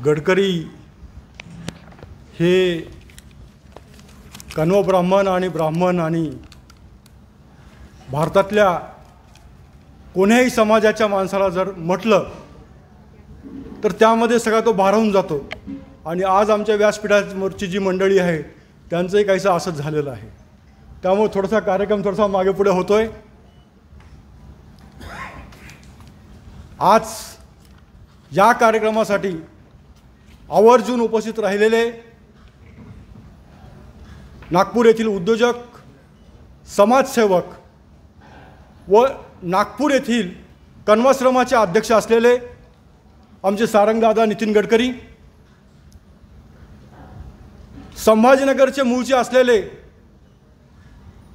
गडकरी हे कण्व ब्राह्मण आणि भारतातल्या कोण्याही समाजाच्या माणसाला जर म्हटलं तर त्यामध्ये सगळा तो भारावून जातो। आणि आज आमच्या व्यासपीठावरची जी मंडळी आहे त्यांचंही काहीसं असंच झालेलं आहे। त्यामुळे थोडासा कार्यक्रम थोडासा मागे पुढे होतोय। आज या कार्यक्रमासाठी आवर्जून उपस्थित राहिलेले नागपूर येथील उद्योजक, समाजसेवक व नागपूर येथील कण्वाश्रमाचे अध्यक्ष असलेले आमचे सारंगदादा नितीन गडकरी, संभाजीनगरचे मूळचे असलेले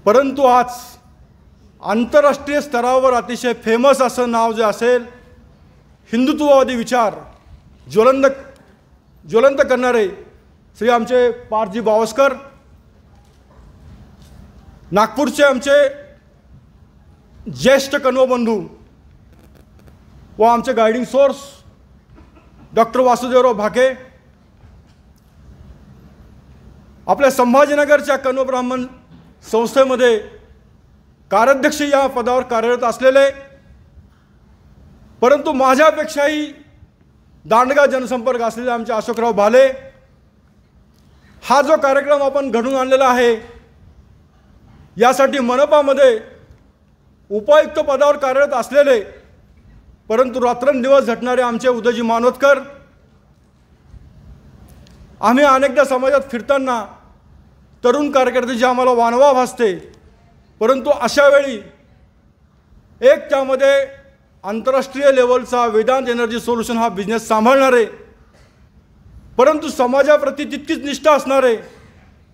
परंतु आज आंतरराष्ट्रीय स्तरावर अतिशय फेमस असं नाव जे असेल, हिंदुत्ववादी विचार ज्वलंत करणारे श्री आमचे पारजी बावस्कर, नागपूरचे आमचे ज्येष्ठ कण्व बंधू व आमचे गायडिंग सोर्स डॉक्टर वासुदेवराव भाके, आपल्या संभाजीनगरच्या कण्व ब्राह्मण संस्थेमध्ये कार्याध्यक्ष या पदावर कार्यरत असलेले परंतु माझ्यापेक्षाही दांडगा जनसंपर्क असलेले आमचे अशोकराव भाले, हा जो कार्यक्रम आपण घडवून आणलेला आहे यासाठी मनपामध्ये उपायुक्त पदावर कार्यरत असलेले परंतु रात्रंदिवस झटणारे आमचे उदयजी मानोतकर, आम्ही अनेकदा समाजात फिरताना तरुण कार्यकर्त्याची आम्हाला वानवा भासते, परंतु अशा वेळी एक त्यामध्ये आंतरराष्ट्रीय लेवलचा वेदांत एनर्जी सोल्युशन हा बिझनेस सांभाळणारे परंतु समाजाप्रती तितकीच निष्ठा असणारे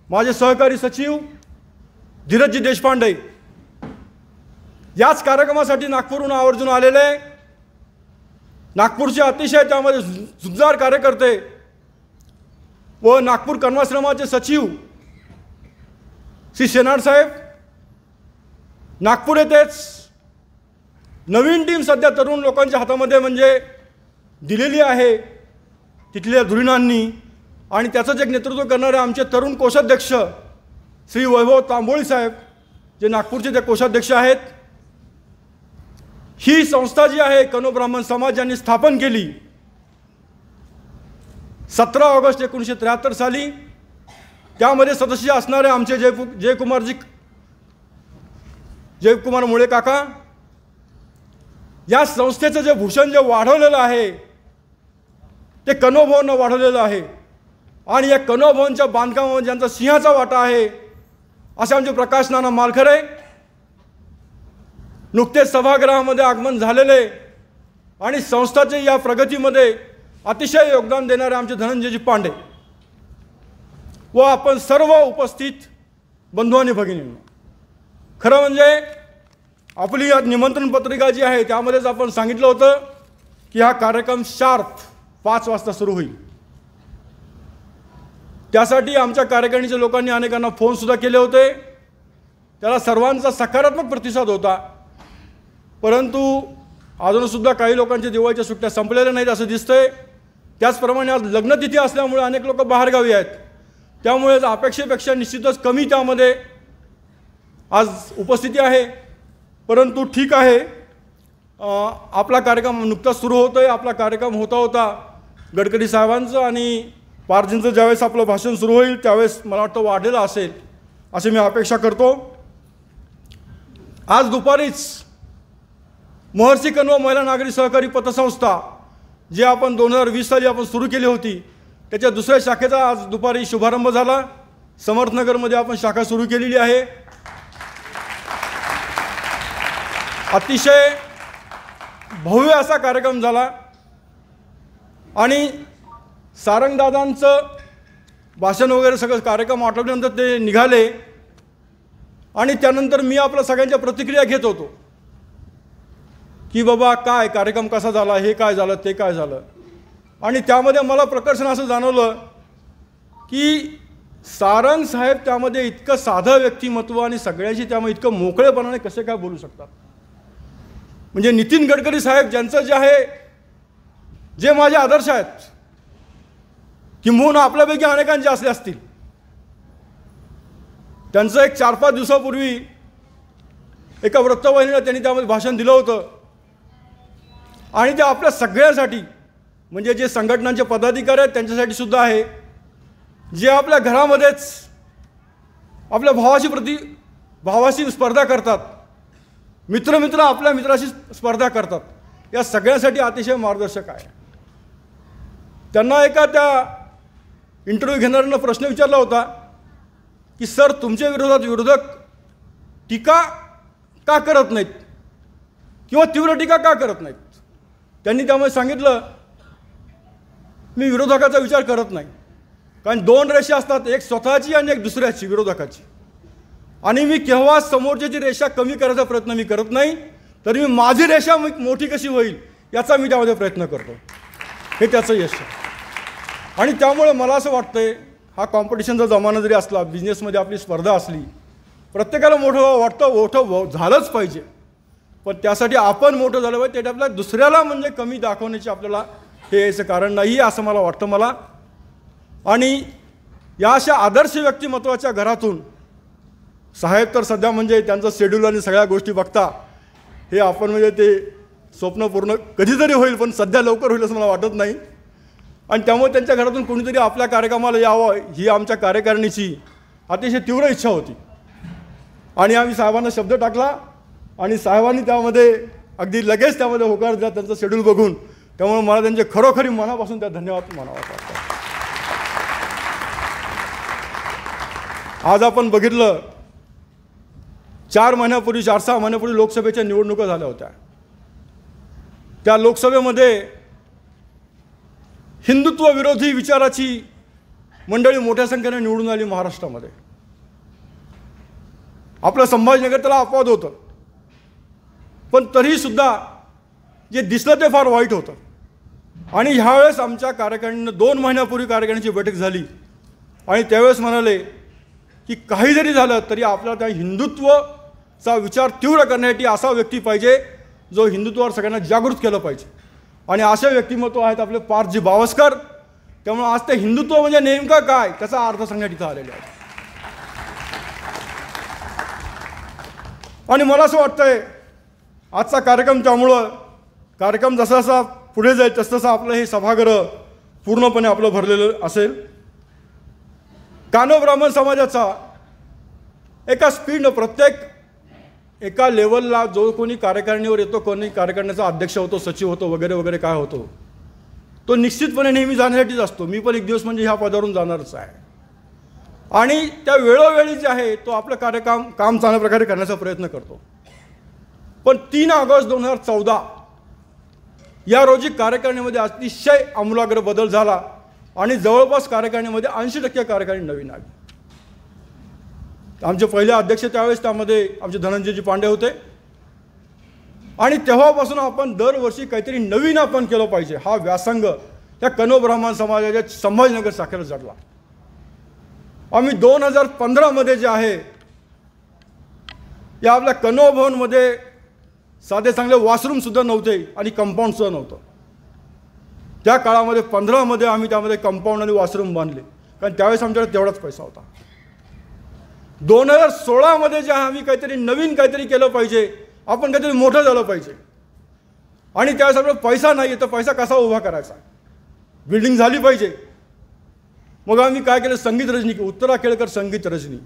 माझे सहकारी सचिव धीरजजी देशपांडे, याच कार्यक्रमासाठी नागपूरहून आवर्जून आलेले नागपूरचे अतिशय त्यामध्ये जुग्जार कार्यकर्ते व नागपूर कण्वाश्रमाचे सचिव श्री शेनाड साहेब, नागपूर येथेच नवीन टीम सध्या तरुण लोकांच्या हातामध्ये म्हणजे दिलेली आहे तिथल्या धुरीणांनी, आणि त्याचंच एक नेतृत्व करणारे आमचे तरुण कोषाध्यक्ष श्री वैभव तांबोळी साहेब, जे नागपूरचे ते कोषाध्यक्ष आहेत। ही संस्था जी आहे कण्व ब्राह्मण समाज यांनी स्थापन केली 17 ऑगस्ट 1973 साली। त्यामध्ये सदस्य असणारे आमचे जयकुमार मुळे काका, या संस्थेचं जे भूषण जे वाढवलेलं आहे ते कण्व भवननं वाढवलेलं आहे, आणि या कण्व भवनच्या बांधकामामध्ये ज्यांचा सिंहाचा वाटा आहे असे आमचे प्रकाश नाना मालखरे, नुकतेच सभागृहामध्ये आगमन झालेले आणि संस्थाचे या प्रगतीमध्ये अतिशय योगदान देणारे आमचे धनंजयजी पांडे व आपण सर्व उपस्थित बंधू आणि भगिनींनो, खरं म्हणजे आपली या निमंत्रण पत्रिका जी आहे त्यामध्येच आपण सांगितलं होतं की हा कार्यक्रम शार्प 5 वाजता सुरू होईल। त्यासाठी आमच्या कार्यकारिणीच्या लोकांनी अनेकांना फोनसुद्धा केले होते, त्याला सर्वांचा सकारात्मक प्रतिसाद होता, परंतु अजूनसुद्धा काही लोकांच्या दिवाळीच्या सुट्ट्या संपलेल्या नाहीत असं दिसतंय। त्याचप्रमाणे आज लग्नतिथी असल्यामुळे अनेक लोक बाहेरगावी आहेत, त्यामुळे अपेक्षेपेक्षा निश्चितच कमी त्यामध्ये आज उपस्थिती आहे, परंतु ठीक आहे। आपला कार्यक्रम नुकताच सुरू होतोय। आपला कार्यक्रम होता गडकरी साहेबांचं आणि पारजींचं ज्यावेळेस आपलं भाषण सुरू होईल त्यावेळेस मला वाटतं वाढलेलं असेल अशी मी अपेक्षा करतो। आज दुपारीच महर्षी कण्व महिला नागरी सहकारी पतसंस्था जी आपण 2020 साली आपण सुरू केली होती त्याच्या दुसऱ्या शाखेचा आज दुपारी शुभारंभ झाला। समर्थनगरमध्ये आपण शाखा सुरू केलेली आहे। अतिशय भव्य असा कार्यक्रम झाला आणि सारंगदादांचं भाषण वगैरे सगळं कार्यक्रम आटोपल्यानंतर ते निघाले आणि त्यानंतर मी आपल्या सगळ्यांच्या प्रतिक्रिया घेत होतो की बाबा काय कार्यक्रम कसा झाला, हे काय झालं, ते काय झालं, आणि त्यामध्ये मला प्रकर्षण असं जाणवलं की सारंग साहेब त्यामध्ये इतकं साधं व्यक्तिमत्व आणि सगळ्यांशी त्यामध्ये इतकं मोकळेपणाने कसे काय बोलू शकतात। म्हणजे नितीन गडकरी साहेब ज्यांचं जे आहे जे माझे आदर्श आहेत किंबहुना आपल्यापैकी अनेकांचे असले असतील. त्यांचं एक 4-5 दिवसापूर्वी एका वृत्तवाहिनीला त्यांनी त्यामध्ये भाषण दिलं होतं आणि ते आपल्या सगळ्यांसाठी, म्हणजे जे संघटनांचे पदाधिकारी आहेत त्यांच्यासाठी सुद्धा आहे, जे आपल्या घरामध्येच आपल्या भावाशी स्पर्धा करतात, मित्र आपल्या मित्राशी स्पर्धा करतात, या सगळ्यांसाठी अतिशय मार्गदर्शक आहे. त्यांना एका त्या इंटरव्ह्यू घेणाऱ्यांना प्रश्न विचारला होता की सर, तुमच्या विरोधात विरोधक टीका का करत नाहीत किंवा तीव्र टीका का करत नाहीत. त्यांनी त्यामुळे सांगितलं, मी विरोधकाचा विचार करत नाही, कारण 2 रेषा असतात, एक स्वतःची आणि एक दुसऱ्याची, विरोधकाची, आणि मी केव्हा समोरच्याची रेषा कमी करायचा प्रयत्न मी करत नाही, तरी मी माझी रेषा मोठी कशी होईल याचा मी त्यामध्ये प्रयत्न करतो. हे त्याचं यश आहे. आणि त्यामुळे मला असं वाटतंय, हा कॉम्पिटिशनचा जमाना जरी असला, बिझनेसमध्ये आपली स्पर्धा असली, प्रत्येकाला मोठं वाटतं, मोठं झालंच पाहिजे, पण त्यासाठी आपण मोठं झालं पाहिजे. ते आपल्या दुसऱ्याला म्हणजे कमी दाखवण्याची आपल्याला हे याचं कारण नाही असं मला वाटतं मला. आणि या अशा आदर्श व्यक्तिमत्वाच्या घरातून साहेब तर सध्या म्हणजे त्यांचं शेड्यूल आणि सगळ्या गोष्टी बघता हे आपण म्हणजे ते स्वप्न पूर्ण कधीतरी होईल, पण सध्या लवकर होईल असं मला वाटत नाही. आणि त्यामुळे त्यांच्या घरातून कोणीतरी आपल्या कार्यक्रमाला यावं ही आमच्या कार्यकारिणीची अतिशय तीव्र इच्छा होती. आणि आम्ही साहेबांना शब्द टाकला आणि साहेबांनी त्यामध्ये अगदी लगेच त्यामध्ये होकार दिला त्यांचं शेड्यूल बघून. त्यामुळे मला त्यांचे खरोखरी मनापासून त्या धन्यवाद म्हणावा वाटतात. आज आपण बघितलं, 4 महिन्यापूर्वी 4-6 महिन्यापूर्वी लोकसभेच्या निवडणुका झाल्या होत्या. त्या लोकसभेमध्ये हिंदुत्व विरोधी विचाराची मंडळी मोठ्या संख्येने निवडून आली महाराष्ट्रामध्ये. आपलं संभाजीनगर त्याला अपवाद होतं, पण तरीसुद्धा जे दिसलं ते फार वाईट होतं. आणि ह्यावेळेस आमच्या कार्यकारिणीनं 2 महिन्यापूर्वी कार्यकारिणीची बैठक झाली आणि त्यावेळेस म्हणाले की काही जरी झालं तरी आपल्याला त्या हिंदुत्वचा विचार तीव्र करण्यासाठी असा व्यक्ती पाहिजे जो हिंदुत्वावर सगळ्यांना जागृत केलं पाहिजे. आणि असे व्यक्तिमत्व आहेत आपले पारजी बावस्कर. त्यामुळे आज ते हिंदुत्व म्हणजे नेमकं काय त्याचा अर्थ सांगण्यात इथं आलेले आहे. आणि मला असं वाटतंय आजचा कार्यक्रम, त्यामुळं कार्यक्रम जसा जसा पुढे जाईल तसं आपलं हे सभागृह पूर्णपणे आपलं भरलेलं असेल. कानव ब्राह्मण समाजाचा एका स्पीडनं प्रत्येक एका लेवलला जो कोणी कार्यकारिणीवर येतो, कोणी कार्यकारिणीचा अध्यक्ष होतो, सचिव होतो, वगैरे वगैरे काय होतो, तो निश्चितपणे नेहमी जाण्यासाठीच असतो. मी पण एक दिवस म्हणजे ह्या पदावरून जाणारच आहे. आणि त्या वेळोवेळी जे आहे तो आपलं काम चांगल्या प्रकारे करण्याचा प्रयत्न करतो. पण 3 ऑगस्ट 2014 या रोजी कार्यकारिणीमध्ये अतिशय आमूलाग्र बदल झाला आणि जवळपास कार्यकारिणीमध्ये 80% कार्यकारिणी नवीन आली. आमचे पहिले अध्यक्ष त्यावेळेस त्यामध्ये आमचे धनंजयजी पांडे होते. आणि तेव्हापासून आपण दरवर्षी काहीतरी नवीन आपण केलं पाहिजे हा व्यासंग त्या कनव ब्राह्मण समाजाच्या संभाजीनगर शाखेला जडला. आम्ही 2015 जे आहे या आपल्या कनव भवनमध्ये साधे चांगले वॉशरूमसुद्धा नव्हते आणि कंपाऊंडसुद्धा नव्हतं. त्या काळामध्ये 15 आम्ही त्यामध्ये कंपाऊंड आणि वॉशरूम बांधले, कारण त्यावेळेस आमच्याकडे तेवढाच पैसा होता. 2016 जे आहे आम्ही काहीतरी नवीन काहीतरी केलं पाहिजे, आपण काहीतरी मोठं झालं पाहिजे. आणि त्यावेळेस आपल्याला पैसा नाही आहे तर पैसा कसा उभा करायचा, बिल्डिंग झाली पाहिजे. मग आम्ही काय केलं, संगीत रजनी, उत्तरा केळकर संगीत रजनी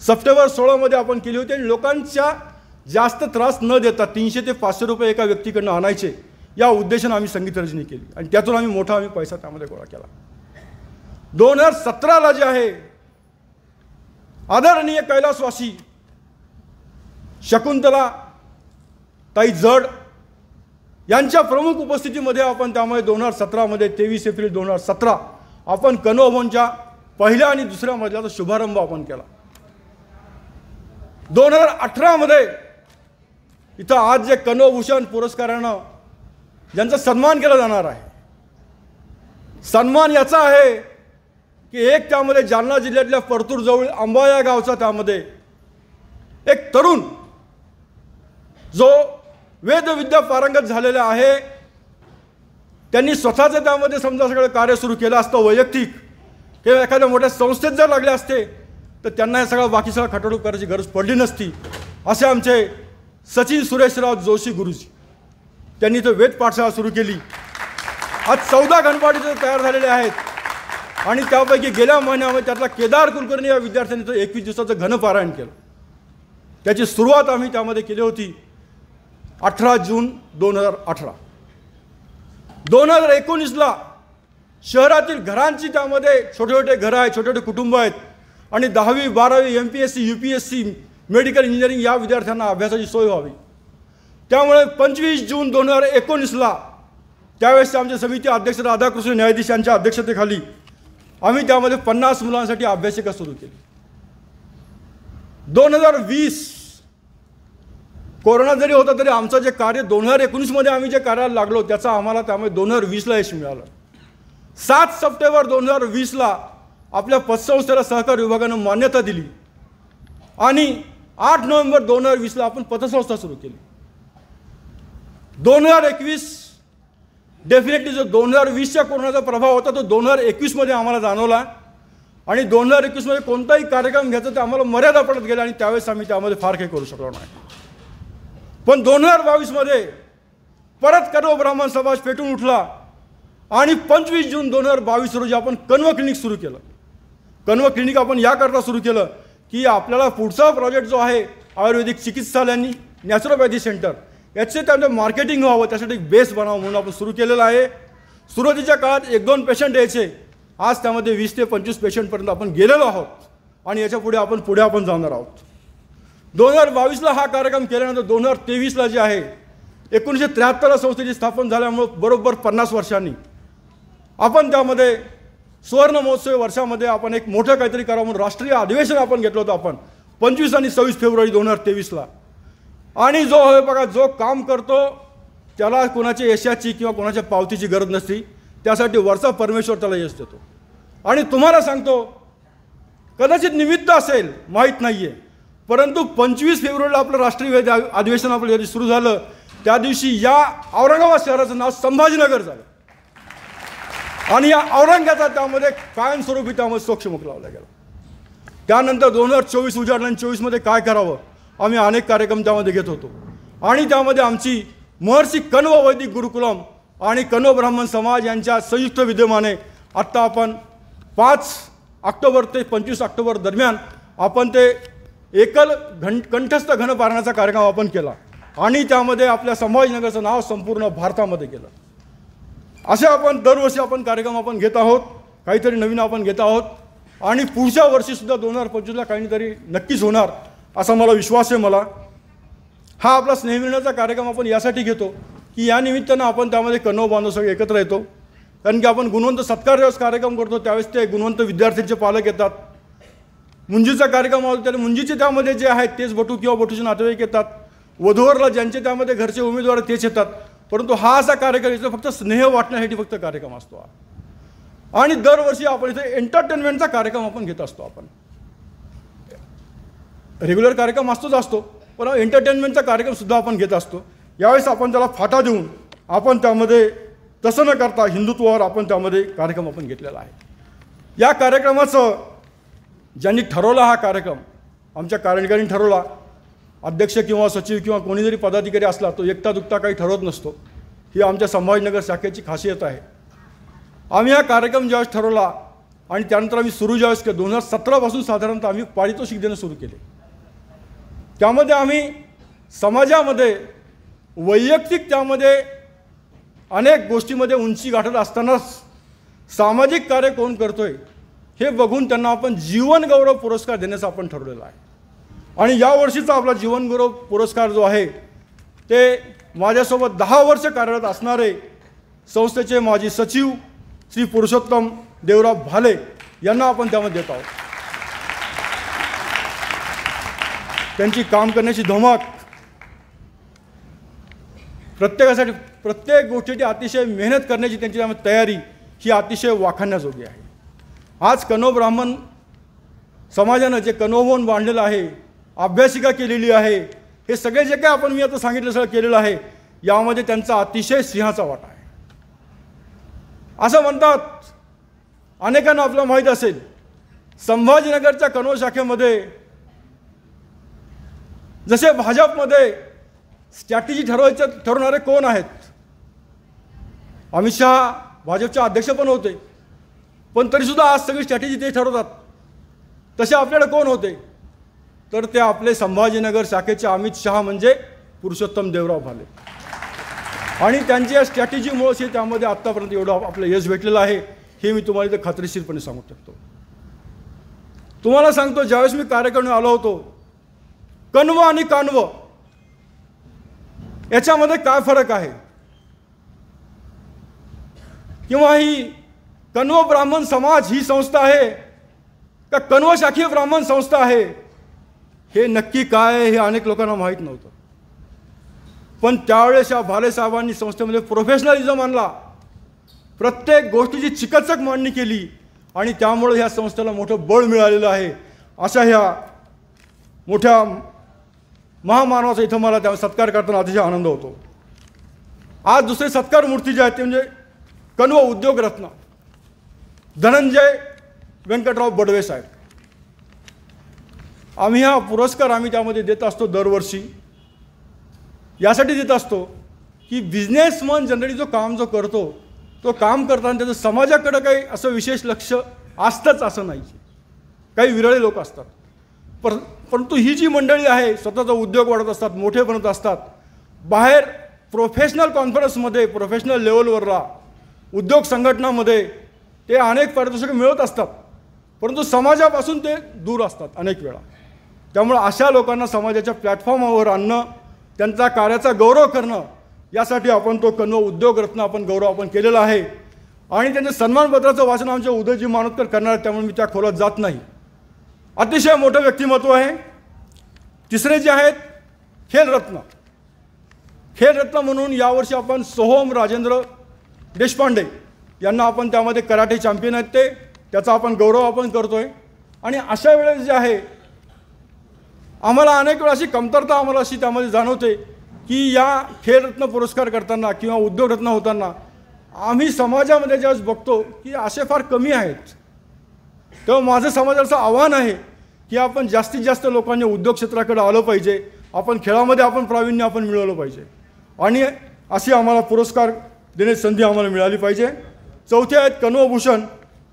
सप्टेंबर 16 आपण केली होती. आणि लोकांच्या जास्त त्रास न देता 300 ते 500 रुपये एका व्यक्तीकडनं आणायचे या उद्देशानं आम्ही संगीत रजनी केली आणि त्यातून आम्ही मोठा पैसा त्यामध्ये गोळा केला. 2017 जे आहे आदरणीय कैलासवासी शकुंतला ताई जड यांच्या प्रमुख उपस्थितीमध्ये आपण त्यामुळे 2017 23 एप्रिल 2017 आपण कनव भवनच्या पहिल्या आणि दुसऱ्या मजल्याचा शुभारंभ आपण केला. 2018 इथं आज जे कनव भूषण पुरस्कारानं ज्यांचा सन्मान केला जाणार आहे, सन्मान याचा आहे की एक त्यामध्ये जालना जिल्ह्यातल्या परतूरजवळ आंबा या गावचा त्यामध्ये एक तरुण जो वेदविद्या पारंगत झालेला आहे, त्यांनी स्वतःचं त्यामध्ये समजा सगळं कार्य सुरू केलं असतं वैयक्तिक किंवा एखाद्या मोठ्या संस्थेत जर लागले असते तर त्यांना हे सगळं बाकी सगळं खटाटूप करायची गरज पडली नसती. असे आमचे सचिन सुरेशराव जोशी गुरुजी, त्यांनी तो वेद पाठशाळा सुरू केली. आज 14 घनपाट तयार झालेले आहेत आणि त्यापैकी गेल्या महिन्यामध्ये त्यातला केदार कुलकर्णी या विद्यार्थ्यांनी तो 21 दिवसाचं घनपारायण केलं. त्याची सुरुवात आम्ही त्यामध्ये केली होती 18 जून 2018. 2019ला शहरातील घरांची त्यामध्ये छोटे छोटे घरं आहेत, छोटे छोटे कुटुंब आहेत आणि 10वी 12वी MPSC UPSC मेडिकल इंजिनिअरिंग या विद्यार्थ्यांना अभ्यासाची सोय व्हावी. त्यामुळे 25 जून 2019ला त्यावेळेस आमचे समिती अध्यक्ष राधाकृष्ण न्यायाधीश यांच्या अध्यक्षतेखाली आम्ही त्यामध्ये 50 मुलांसाठी अभ्यासिका सुरू केली. 2020 कोरोना जरी होता तरी आमचं जे कार्य 2019मध्ये आम्ही जे कार्याला लागलो त्याचा आम्हाला त्यामुळे 2020ला यश मिळालं. 7 सप्टेंबर 2020ला आपल्या पतसंस्थेला सहकार विभागानं मान्यता दिली आणि 8 नोव्हेंबर 2020ला आपण पतसंस्था सुरू केली. 2021 डेफिनेटली जो 2020च्या कोरोनाचा प्रभाव होता तो 2021मध्ये आम्हाला जाणवला आणि 2021मध्ये कोणताही कार्यक्रम घ्यायचा ते आम्हाला मर्यादा पडत गेल्या आणि त्यावेळेस आम्ही त्यामध्ये फार काही करू शकलो नाही. पण 2022मध्ये परत कन्व ब्राह्मण समाज पेटून उठला आणि 25 जून 2022 रोजी आपण कन्व क्लिनिक सुरू केलं. कन्व क्लिनिक आपण याकरता सुरू केलं की आपल्याला पुढचा प्रोजेक्ट जो आहे आयुर्वेदिक चिकित्सालयांनी नॅचरोपॅथी सेंटर याचे त्यामध्ये मार्केटिंग व्हावं त्यासाठी एक बेस बनावं म्हणून आपण सुरू केलेलं आहे. सुरुवातीच्या काळात 1-2 पेशंट यायचे, आज त्यामध्ये 20 ते 25 पेशंटपर्यंत आपण गेलेलो आहोत आणि याच्या पुढे आपण जाणार आहोत. 2022ला हा कार्यक्रम केल्यानंतर 2023ला जे आहे 1973ला संस्थेची स्थापना झाल्यामुळं बरोबर 50 वर्षांनी आपण त्यामध्ये सुवर्ण महोत्सवी वर्षामध्ये आपण एक मोठं काहीतरी करावं म्हणून राष्ट्रीय अधिवेशन आपण घेतलं होतं आपण 25 आणि 26 फेब्रुवारी 2023ला. आणि जो होय बघा जो काम करतो त्याला कोणाच्या यशाची किंवा कोणाच्या पावतीची गरज नसती, त्यासाठी वरचा परमेश्वर त्याला यश देतो. आणि तुम्हाला सांगतो कदाचित निमित्त असेल माहीत नाही आहे, परंतु 25 फेब्रुवारीला आपलं राष्ट्रीय अधिवेशन आपलं ज्या सुरू झालं त्या दिवशी या औरंगाबाद शहराचं नाव संभाजीनगर झालं आणि या औरंगाबादचा त्यामध्ये कायमस्वरूपी त्यामध्ये सोक्षमुख लावला गेला. त्यानंतर 2024 उजाडलं आणि 24मध्ये काय करावं आम्ही अनेक कार्यक्रम त्यामध्ये घेत होतो आणि त्यामध्ये आमची महर्षी कण्व वैदिक गुरुकुलम आणि कण्व ब्राह्मण समाज यांच्या संयुक्त विद्यमाने आत्ता आपण 5 ऑक्टोबर ते 25 ऑक्टोबर दरम्यान आपण ते कंठस्थ घनपारायणाचा कार्यक्रम आपण केला आणि त्यामध्ये आपल्या संभाजीनगरचं नाव संपूर्ण भारतामध्ये केलं. असे आपण दरवर्षी आपण कार्यक्रम आपण घेत आहोत, काहीतरी नवीन आपण घेत आहोत आणि पुढच्या वर्षीसुद्धा 2025ला काहीतरी नक्कीच होणार असा मला विश्वास आहे. मला हा आपला स्नेहमिलनाचा कार्यक्रम आपण यासाठी घेतो की या निमित्तानं आपण त्यामध्ये कण्व बांधव सगळे एकत्र येतो, कारण की आपण गुणवंत सत्कार ज्यावेळेस कार्यक्रम करतो त्यावेळेस ते गुणवंत विद्यार्थ्यांचे पालक येतात. मुंजीचा कार्यक्रम होतो त्याला मुंजीचे त्यामध्ये जे आहेत तेच बटू किंवा बटूचे नातेवाईक येतात, वधूवरला ज्यांचे त्यामध्ये घरचे उमेदवार तेच येतात. परंतु हा असा कार्यक्रम इथं फक्त स्नेह वाटण्यासाठी फक्त कार्यक्रम असतो आणि दरवर्षी आपण इथे एंटरटेनमेंटचा कार्यक्रम आपण घेत असतो. आपण रेग्युलर कार्यक्रम असतो पण एंटरटेनमेंटचा कार्यक्रमसुद्धा आपण घेत असतो. यावेळेस आपण त्याला फाटा देऊन आपण त्यामध्ये तसं न करता हिंदुत्वावर आपण त्यामध्ये कार्यक्रम आपण घेतलेला आहे. या कार्यक्रमाचं ज्यांनी ठरवला हा कार्यक्रम आमच्या कार्यकारिणी ठरवला, अध्यक्ष किंवा सचिव किंवा कोणी जरी पदाधिकारी असला तो एकटा दुकटा काही ठरवत नसतो. ही आमच्या संभाजीनगर शाखेची खासियत आहे. आम्ही हा कार्यक्रम ज्यावेळेस ठरवला आणि त्यानंतर आम्ही सुरू ज्यावेळेस केलं 2017 पासून साधारणतः आम्ही पारितोषिक देणं सुरू केले. त्यामध्ये आम्ही समाजामध्ये वैयक्तिक त्यामध्ये अनेक गोष्टीमध्ये उंची गाठत असतानाच सामाजिक कार्य कोण करतोय हे बघून त्यांना आपण जीवनगौरव पुरस्कार देण्याचं आपण ठरवलेलं आहे. आणि यावर्षीचा आपला जीवनगौरव पुरस्कार जो आहे ते माझ्यासोबत 10 वर्ष कार्यरत असणारे संस्थेचे माजी सचिव श्री पुरुषोत्तम देवराव भाले यांना आपण त्यामध्ये देत आहोत. त्यांची काम करण्याची धमक, प्रत्येकासाठी प्रत्येक गोष्टीची अतिशय मेहनत करण्याची त्यांची त्यामध्ये तयारी ही अतिशय वाखाणण्याजोगी आहे. आज कण्व ब्राह्मण समाजानं जे कण्वभवन बांधलेलं आहे, अभ्यासिका केलेली आहे, हे सगळे जे काय आपण मी आता सांगितलं सगळं केलेलं आहे, यामध्ये त्यांचा अतिशय सिंहाचा वाटा आहे. असं म्हणतात, अनेकांना आपल्याला माहीत असेल, संभाजीनगरच्या कनोज शाखेमध्ये जसे भाजपमध्ये स्ट्रॅटेजी ठरवणारे कोण आहेत? अमित शहा भाजपचे अध्यक्ष पण होते, पण तरीसुद्धा आज सगळी स्ट्रॅटेजी ते ठरवतात. तसे आपल्याकडे कोण होते? तर ते आपले संभाजीनगर शाखेचे अमित शहा म्हणजे पुरुषोत्तम देवराव भाले. आणि त्यांच्या स्ट्रॅटेजीमुळे त्यामध्ये आत्तापर्यंत एवढं आपलं यश भेटलेलं आहे, हे मी तुम्हाला इथं खात्रीशीरपणे सांगू शकतो. तुम्हाला सांगतो, ज्यावेळेस मी कार्यक्रम आलो होतो, कण्व आणि काण्व याच्यामध्ये काय फरक आहे, किंवा ही कण्व ब्राह्मण समाज ही संस्था आहे का कण्व शाखीय ब्राह्मण संस्था आहे, हे नक्की काय हे अनेक लोकांना माहीत नव्हतं. पण त्यावेळेस या भाले साहेबांनी संस्थेमध्ये प्रोफेशनलिझम आणला, प्रत्येक गोष्टीची चिकित्सक मांडणी केली, आणि त्यामुळे ह्या संस्थेला मोठं बळ मिळालेलं आहे. अशा ह्या मोठ्या महामानवाचा इथं मला त्या सत्कार करताना अतिशय आनंद होतो. आज दुसरे सत्कार मूर्ती जे आहेत ते म्हणजे कण्व उद्योग रत्न धनंजय व्यंकटराव बडवे साहेब. आम्ही हा पुरस्कार त्यामध्ये देत असतो दरवर्षी. यासाठी देत असतो की बिझनेसमन जनरली जो करतो तो काम करताना त्याचं समाजाकडे काही असं विशेष लक्ष असतंच असं नाही. काही विरळे लोक असतात, परंतु ही जी मंडळी आहे स्वतःचा उद्योग वाढत असतात, मोठे बनत असतात, बाहेर प्रोफेशनल कॉन्फरन्समध्ये प्रोफेशनल लेवलवरला उद्योग संघटनामध्ये ते अनेक पारितोषिके मिळवत असतात, परंतु समाजापासून ते दूर असतात अनेक वेळा. त्यामुळे अशा लोकांना समाजाच्या प्लॅटफॉर्मवर आणणं, त्यांचा कार्याचा गौरव करणं, यासाठी आपण तो कण्व उद्योग रत्न गौरव केलेला आहे. आणि त्यांच्या सन्मानपत्राचं वाचन आमचे उदयजी मानोतकर करणार आहेत, त्यामुळे मी त्या खोलात जात नाही. अतिशय मोठं व्यक्तिमत्व आहे. तिसरे जे आहेत खेलरत्न. खेलरत्न म्हणून यावर्षी आपण सोहम राजेंद्र देशपांडे यांना त्यामध्ये कराटे चॅम्पियन आहेत, त्याचा गौरव करतोय. आणि अशा वेळेस जे आहे आम्हाला अनेक वेळा अशी कमतरता अशी त्यामध्ये जाणवते की या खेलरत्न पुरस्कार करताना किंवा उद्योगरत्न होताना आम्ही समाजामध्ये ज्यावेळेस बघतो की असे फार कमी आहेत. तेव्हा माझं समाजाचं आव्हान आहे की आपण जास्तीत जास्त लोकांनी उद्योग क्षेत्राकडे आलं पाहिजे, खेळामध्ये प्रावीण्य मिळवलं पाहिजे, आणि अशी आम्हाला पुरस्कार देण्याची संधी मिळाली पाहिजे. चौथे आहेत कण्वभूषण.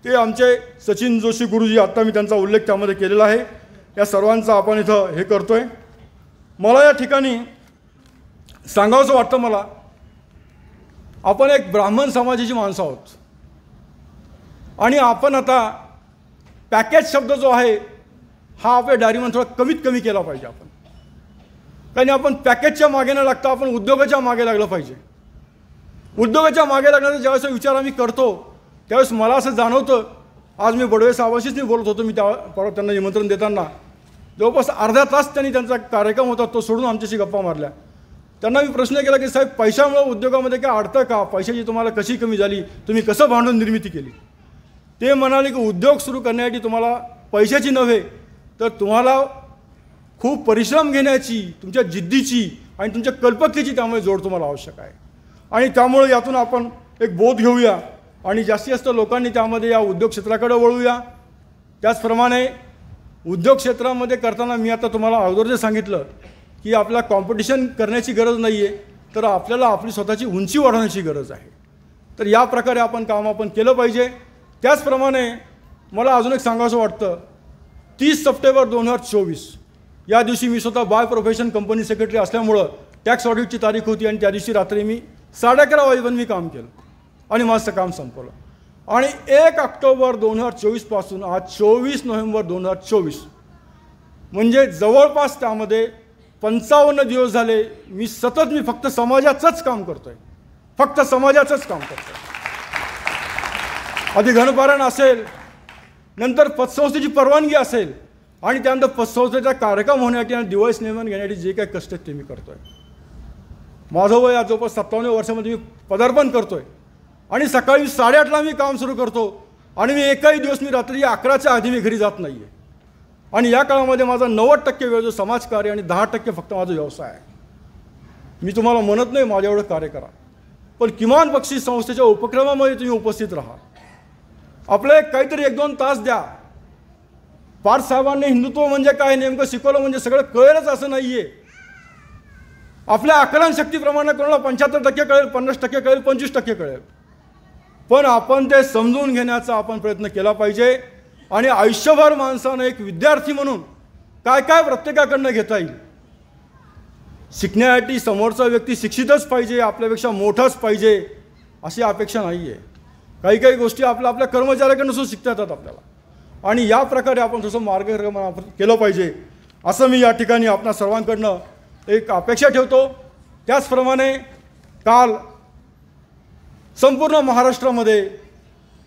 ते आमचे सचिन जोशी गुरुजी, आत्ता मी त्यांचा उल्लेख त्यामध्ये केलेला आहे. या सर्वांचा इथं हे करतोय. मला या ठिकाणी सांगावंसं वाटतं, मला आपण एक ब्राह्मण समाजाची माणसं आहोत, आणि आता पॅकेज शब्द जो आहे हा आपल्या डायरीमध्ये थोडा कमीत कमी केला पाहिजे. कारण पॅकेजच्या मागे न लागता उद्योगाच्या मागे लागलं पाहिजे. उद्योगाच्या मागे लागण्याचा ज्यावेळेस विचार आम्ही करतो त्यावेळेस मला असं जाणवतं, आज मी बडवे साहेबांशीच बोलत होतो, मी त्यांना निमंत्रण देताना जवळपास अर्धा तास त्यांचा कार्यक्रम होता तो सोडून आमच्याशी गप्पा मारल्या. त्यांना मी प्रश्न केला की साहेब, पैशामुळे उद्योगामध्ये काय अडतं का? पैशाची तुम्हाला कशी कमी झाली? तुम्ही कसं भांडवल निर्मिती केली? ते म्हणाले की उद्योग सुरू करण्यासाठी तुम्हाला पैशाची नव्हे तर तुम्हाला खूप परिश्रम घेण्याची, तुमच्या जिद्दीची आणि तुमच्या कल्पकतेची त्यामुळे जोड तुम्हाला आवश्यक आहे. आणि त्यामुळे यातून एक बोध घेऊया आणि जास्तीत जास्त लोकांनी त्यामध्ये या उद्योग क्षेत्राकडे वळूया. त्याचप्रमाणे उद्योग क्षेत्रामध्ये करताना मी तुम्हाला अगोदर जे सांगितलं की आपल्याला कॉम्पिटिशन करण्याची गरज नाही आहे, तर आपल्याला आपली स्वतःची उंची वाढवण्याची गरज आहे. तर या प्रकारे काम केलं पाहिजे. त्याचप्रमाणे मला अजून एक सांगावंसं वाटतं, 30 सप्टेंबर 2024 या दिवशी मी स्वतः बाय प्रोफेशन कंपनी सेक्रेटरी असल्यामुळं टॅक्स ऑडिटची तारीख होती, आणि त्या दिवशी रात्री मी 11:30 वाजेपर्यंत मी काम केलं आणि माझं काम संपवलं. आणि 1 ऑक्टोबर 2024 पासून आज 24 नोव्हेंबर 2024 म्हणजे जवळपास त्यामध्ये 55 दिवस झाले मी फक्त समाजाचंच काम करतोय, फक्त समाजाचंच काम करतोय. आधी घनपारण असेल, नंतर पतसंस्थेची परवानगी असेल, आणि त्यानंतर पतसंस्थेचा कार्यक्रम होण्यासाठी आणि दिवस नियमन घेण्यासाठी जे काही कष्ट आहेत ते मी करतोय. माझं वय आज जवळपास 57 वर्षामध्ये मी पदार्पण करतोय, आणि सकाळी 8:30ला मी काम सुरू करतो, आणि मी एकही दिवस रात्री 11च्या आधी मी घरी जात नाही आहे. आणि या काळामध्ये माझा 90% वेळ जो समाजकार्य आणि 10% फक्त माझा व्यवसाय आहे. मी तुम्हाला म्हणत नाही माझ्या एवढं कार्य करा, पण किमान बक्षीस संस्थेच्या उपक्रमामध्ये तुम्ही उपस्थित राहा. आपले काहीतरी 1-2 तास द्या. पार्थ साहेबांनी हिंदुत्व म्हणजे काय नेमकं शिकवलं म्हणजे सगळं कळेलच असं नाही आहे. आपल्या आकलनशक्तीप्रमाणे कोणाला 75% कळेल, 50% कळेल, 25% कळेल, पण आपण ते समजून घेण्याचा आपण प्रयत्न केला पाहिजे. आणि आयुष्यभर माणसानं एक विद्यार्थी म्हणून काय काय प्रत्येकाकडनं घेता येईल. शिकण्यासाठी समोरचा व्यक्ती शिक्षितच पाहिजे, आपल्यापेक्षा मोठाच पाहिजे अशी अपेक्षा नाही आहे. काही काही गोष्टी आपल्या कर्मचाऱ्याकडनं सुद्धा शिकता येतात आपल्याला. आणि या प्रकारे आपण तसं मार्गक्रमण केलं पाहिजे असं मी या ठिकाणी आपणा सर्वांकडनं एक अपेक्षा ठेवतो. त्याचप्रमाणे काल संपूर्ण महाराष्ट्रामध्ये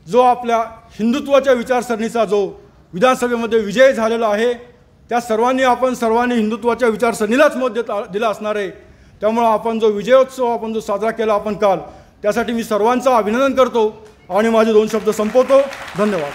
जो आपल्या हिंदुत्वाच्या विचारसरणीचा जो विधानसभेमध्ये विजय झालेला आहे त्या सर्वांनी हिंदुत्वाच्या विचारसरणीलाच मत दिलं असणार आहे. त्यामुळं आपण जो विजयोत्सव आपण जो साजरा केला आपण काल, त्यासाठी मी सर्वांचं अभिनंदन करतो आणि माझे 2 शब्द संपवतो. धन्यवाद.